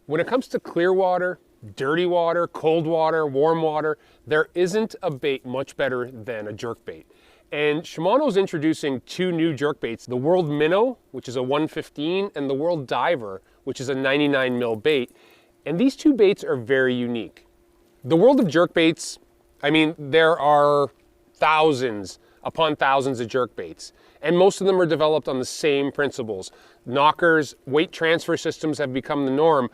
When it comes to clear water, dirty water, cold water, warm water, there isn't a bait much better than a jerkbait. And Shimano's introducing two new jerkbaits, the World Minnow, which is a 115, and the World Diver, which is a 99 mil bait. And these two baits are very unique. The world of jerkbaits, I mean, there are thousands upon thousands of jerkbaits, and most of them are developed on the same principles. Knockers, weight transfer systems have become the norm,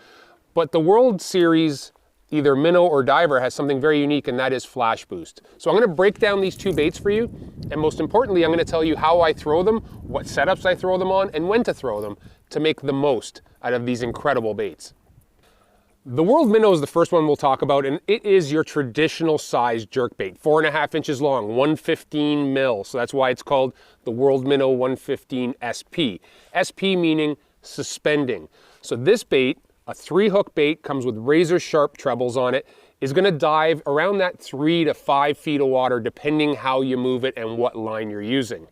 but the World Series, either Minnow or Diver, has something very unique, and that is flash boost. So I'm going to break down these two baits for you, and most importantly, I'm going to tell you how I throw them, what setups I throw them on, and when to throw them to make the most out of these incredible baits. The World Minnow is the first one we'll talk about, and it is your traditional size jerkbait, 4.5 inches long, 115 mil. So that's why it's called the World Minnow 115 SP. SP meaning suspending. So this bait, a 3-hook bait, comes with razor sharp trebles on it, is going to dive around that 3 to 5 feet of water depending how you move it and what line you're using.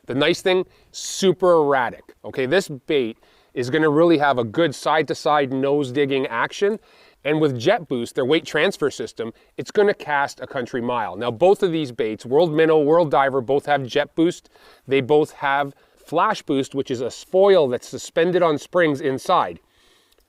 The nice thing, super erratic. Okay, this bait is going to really have a good side-to-side nose digging action, and with Jet Boost, their weight transfer system, it's going to cast a country mile. Now both of these baits, World Minnow, World Diver, both have Jet Boost. They both have Flash Boost, which is a foil that's suspended on springs inside.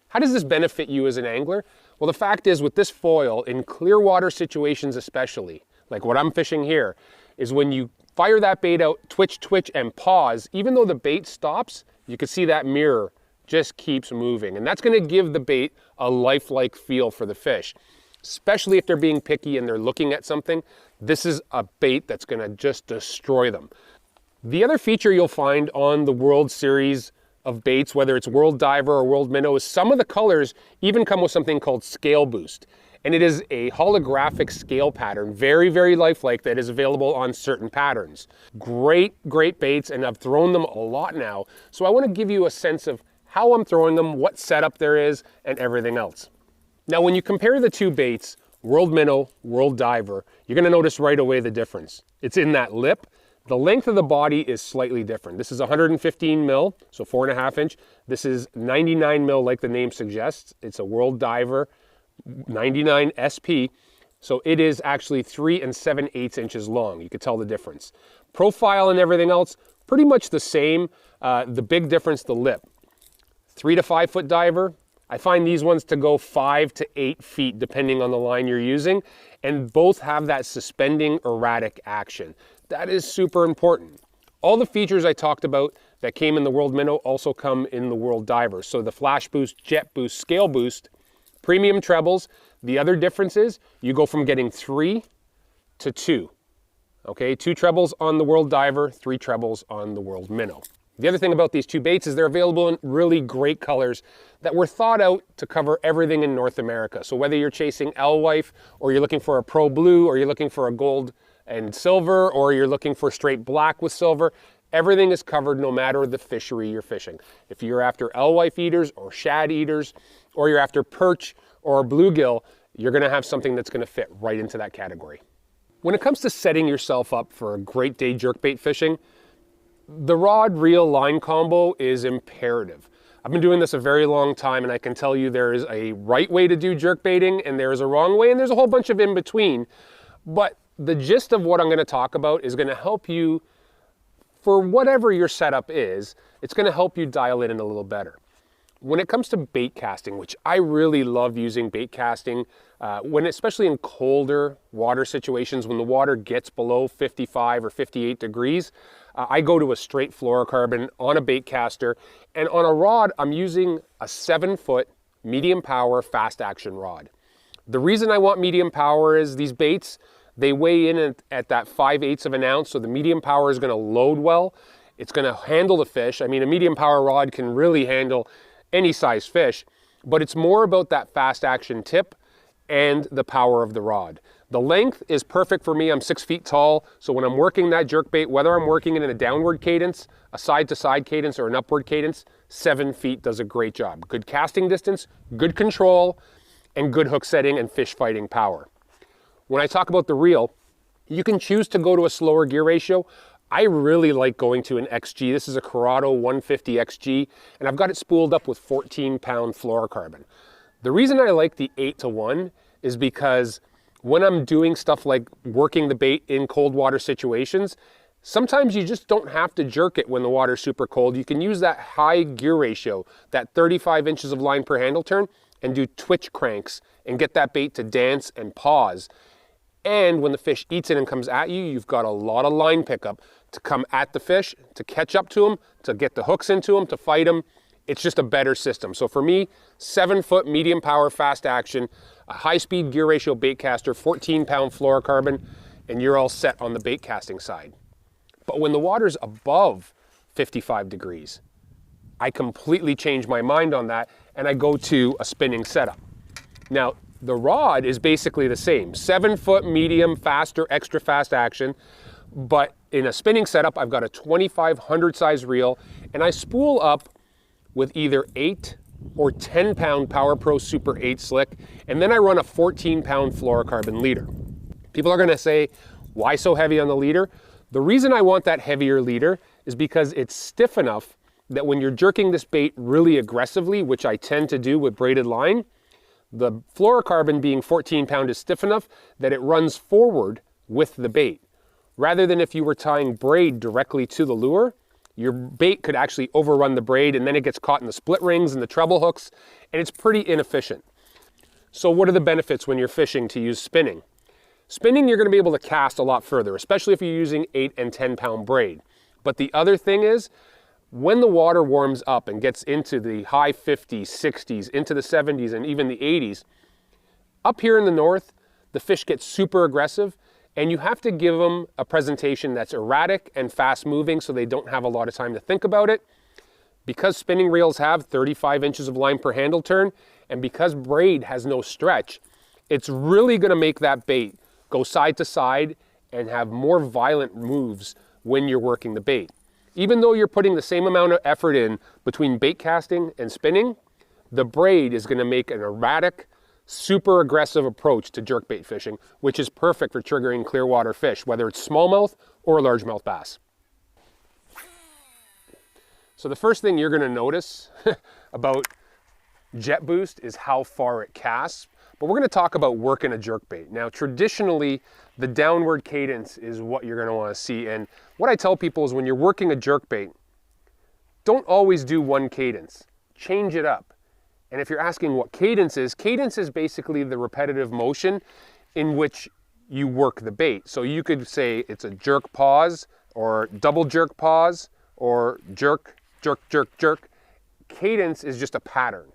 How does this benefit you as an angler? Well, the fact is, with this foil, in clear water situations especially, like what I'm fishing here, is when you fire that bait out, twitch, twitch, and pause, even though the bait stops, you can see that mirror just keeps moving. And that's going to give the bait a lifelike feel for the fish, especially if they're being picky and they're looking at something. This is a bait that's going to just destroy them. The other feature you'll find on the World Series of baits, whether it's World Diver or World Minnow, is some of the colors even come with something called Scale Boost. And it is a holographic scale pattern, very, very lifelike, that is available on certain patterns. Great, great baits, and I've thrown them a lot now. So I want to give you a sense of how I'm throwing them, what setup there is, and everything else. Now, when you compare the two baits, World Minnow, World Diver, you're going to notice right away the difference. It's in that lip. The length of the body is slightly different. This is 115 mil, so 4.5 inch. This is 99 mil, like the name suggests. It's a World Diver 99 SP. So it is actually 3 7/8 inches long. You can tell the difference. Profile and everything else, pretty much the same. The big difference, the lip. 3 to 5 foot diver. I find these ones to go 5 to 8 feet depending on the line you're using, and both have that suspending erratic action. That is super important. All the features I talked about that came in the World Minnow also come in the World Diver. So the Flash Boost, Jet Boost, Scale Boost, premium trebles. The other difference is you go from getting 3 to 2. Okay, 2 trebles on the World Diver, 3 trebles on the World Minnow. The other thing about these two baits is they're available in really great colors that were thought out to cover everything in North America. So whether you're chasing alewife, or you're looking for a pro blue, or you're looking for a gold and silver, or you're looking for straight black with silver, everything is covered no matter the fishery you're fishing. If you're after alewife eaters or shad eaters, or you're after perch or bluegill, you're going to have something that's going to fit right into that category. When it comes to setting yourself up for a great day jerkbait fishing, the rod reel line combo is imperative. I've been doing this a very long time, and I can tell you there is a right way to do jerkbaiting and there is a wrong way, and there's a whole bunch of in between. But the gist of what I'm going to talk about is going to help you, for whatever your setup is, it's going to help you dial it in a little better. When it comes to bait casting, which I really love using bait casting, especially in colder water situations, when the water gets below 55 or 58 degrees, I go to a straight fluorocarbon on a bait caster, and on a rod, I'm using a 7-foot medium power fast action rod. The reason I want medium power is these baits, they weigh in at that 5/8 of an ounce, so the medium power is going to load well. It's going to handle the fish. I mean, a medium power rod can really handle any size fish, but it's more about that fast action tip and the power of the rod. The length is perfect for me. I'm 6 feet tall, so when I'm working that jerkbait, whether I'm working it in a downward cadence, a side-to-side cadence, or an upward cadence, 7 feet does a great job. Good casting distance, good control, and good hook setting and fish fighting power. When I talk about the reel, you can choose to go to a slower gear ratio. I really like going to an XG. This is a Corrado 150 XG, and I've got it spooled up with 14-pound fluorocarbon. The reason I like the 8-to-1 is because when I'm doing stuff like working the bait in cold water situations, sometimes you just don't have to jerk it when the water's super cold. You can use that high gear ratio, that 35 inches of line per handle turn, and do twitch cranks and get that bait to dance and pause. And when the fish eats it and comes at you, you've got a lot of line pickup to come at the fish, to catch up to them, to get the hooks into them, to fight them. It's just a better system. So for me, 7-foot medium power, fast action, a high-speed gear ratio bait caster, 14-pound fluorocarbon, and you're all set on the bait casting side. But when the water's above 55 degrees, I completely change my mind on that, and I go to a spinning setup. Now, the rod is basically the same, 7-foot medium, faster, extra fast action, but in a spinning setup, I've got a 2500 size reel, and I spool up with either 8 or 10-pound Power Pro Super 8 slick, and then I run a 14-pound fluorocarbon leader. People are gonna say, why so heavy on the leader? The reason I want that heavier leader is because it's stiff enough that when you're jerking this bait really aggressively, which I tend to do with braided line, the fluorocarbon being 14-pound is stiff enough that it runs forward with the bait. Rather than if you were tying braid directly to the lure, your bait could actually overrun the braid and then it gets caught in the split rings and the treble hooks, and it's pretty inefficient. So what are the benefits when you're fishing to use spinning? Spinning, you're gonna be able to cast a lot further, especially if you're using 8 and 10-pound braid. But the other thing is, when the water warms up and gets into the high 50s, 60s, into the 70s, and even the 80s, up here in the north, the fish get super aggressive, and you have to give them a presentation that's erratic and fast moving so they don't have a lot of time to think about it. Because spinning reels have 35 inches of line per handle turn, and because braid has no stretch, it's really gonna make that bait go side to side and have more violent moves when you're working the bait. Even though you're putting the same amount of effort in between bait casting and spinning, the braid is gonna make an erratic, super aggressive approach to jerkbait fishing, which is perfect for triggering clear water fish, whether it's smallmouth or largemouth bass. So the first thing you're gonna notice about Jet Boost is how far it casts, but we're gonna talk about working a jerkbait. Now, traditionally, the downward cadence is what you're gonna wanna see, and what I tell people is when you're working a jerkbait, don't always do one cadence, change it up. And if you're asking what cadence is basically the repetitive motion in which you work the bait. So you could say it's a jerk pause, or double jerk pause, or jerk, jerk, jerk, jerk. Cadence is just a pattern.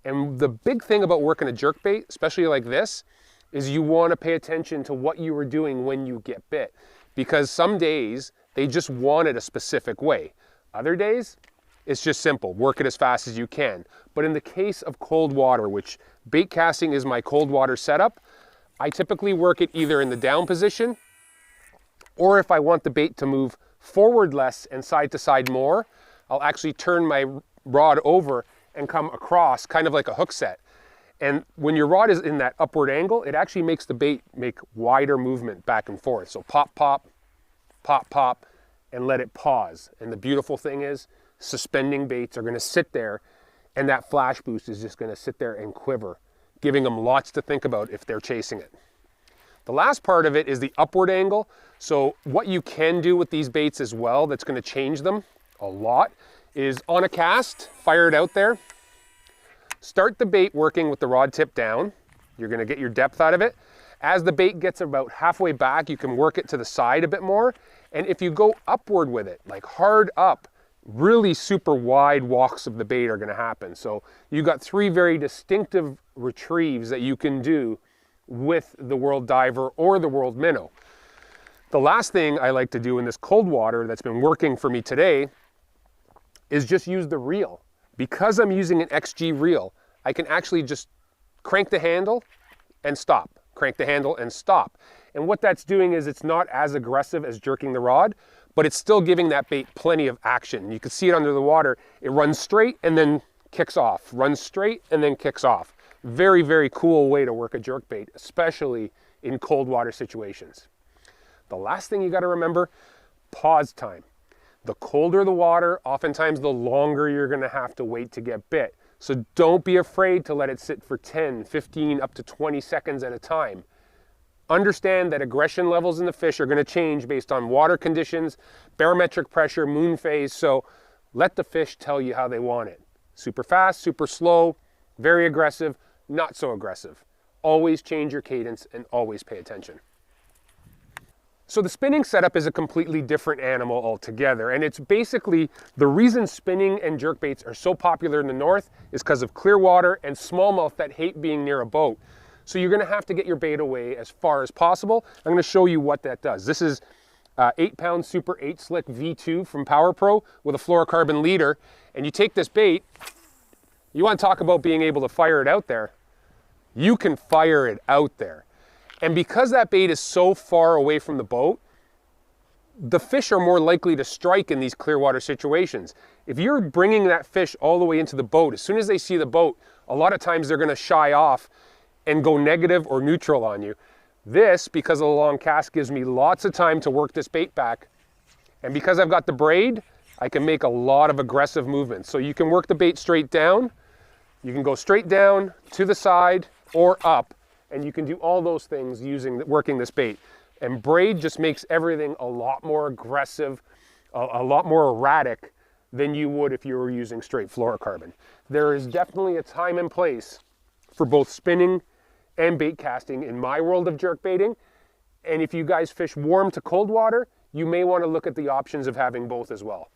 And the big thing about working a jerkbait, especially like this, is you want to pay attention to what you were doing when you get bit. Because some days, they just want it a specific way. Other days, it's just simple, work it as fast as you can. But in the case of cold water, which bait casting is my cold water setup, I typically work it either in the down position, or if I want the bait to move forward less and side to side more, I'll actually turn my rod over and come across, kind of like a hook set. And when your rod is in that upward angle, it actually makes the bait make wider movement back and forth. So pop, pop, pop, pop, and let it pause. And the beautiful thing is, suspending baits are gonna sit there, and that flash boost is just gonna sit there and quiver, giving them lots to think about if they're chasing it. The last part of it is the upward angle. So what you can do with these baits as well that's gonna change them a lot is on a cast, fire it out there, start the bait working with the rod tip down. You're gonna get your depth out of it. As the bait gets about halfway back, you can work it to the side a bit more. And if you go upward with it, like hard up, really super wide walks of the bait are gonna happen. So you've got 3 very distinctive retrieves that you can do with the World Diver or the World Minnow. The last thing I like to do in this cold water that's been working for me today is just use the reel. Because I'm using an XG reel, I can actually just crank the handle and stop, crank the handle and stop. And what that's doing is it's not as aggressive as jerking the rod, but it's still giving that bait plenty of action. You can see it under the water. It runs straight and then kicks off, runs straight and then kicks off. Very, very cool way to work a jerkbait, especially in cold water situations. The last thing you gotta remember, pause time. The colder the water, oftentimes the longer you're gonna have to wait to get bit. So don't be afraid to let it sit for 10, 15, up to 20 seconds at a time. Understand that aggression levels in the fish are going to change based on water conditions, barometric pressure, moon phase, so let the fish tell you how they want it. Super fast, super slow, very aggressive, not so aggressive. Always change your cadence and always pay attention. So the spinning setup is a completely different animal altogether, and it's basically the reason spinning and jerkbaits are so popular in the north is because of clear water and smallmouth that hate being near a boat. So you're going to have to get your bait away as far as possible. I'm going to show you what that does. This is 8-pound Super 8 Slick V2 from Power Pro with a fluorocarbon leader, and you take this bait, you want to talk about being able to fire it out there. You can fire it out there. And because that bait is so far away from the boat, the fish are more likely to strike in these clear water situations. If you're bringing that fish all the way into the boat, as soon as they see the boat, a lot of times they're going to shy off and go negative or neutral on you. This, because of the long cast, gives me lots of time to work this bait back. And because I've got the braid, I can make a lot of aggressive movements. So you can work the bait straight down, you can go straight down, to the side, or up, and you can do all those things working this bait. And braid just makes everything a lot more aggressive, a lot more erratic than you would if you were using straight fluorocarbon. There is definitely a time and place for both spinning and bait casting in my world of jerkbaiting. And if you guys fish warm to cold water, you may want to look at the options of having both as well.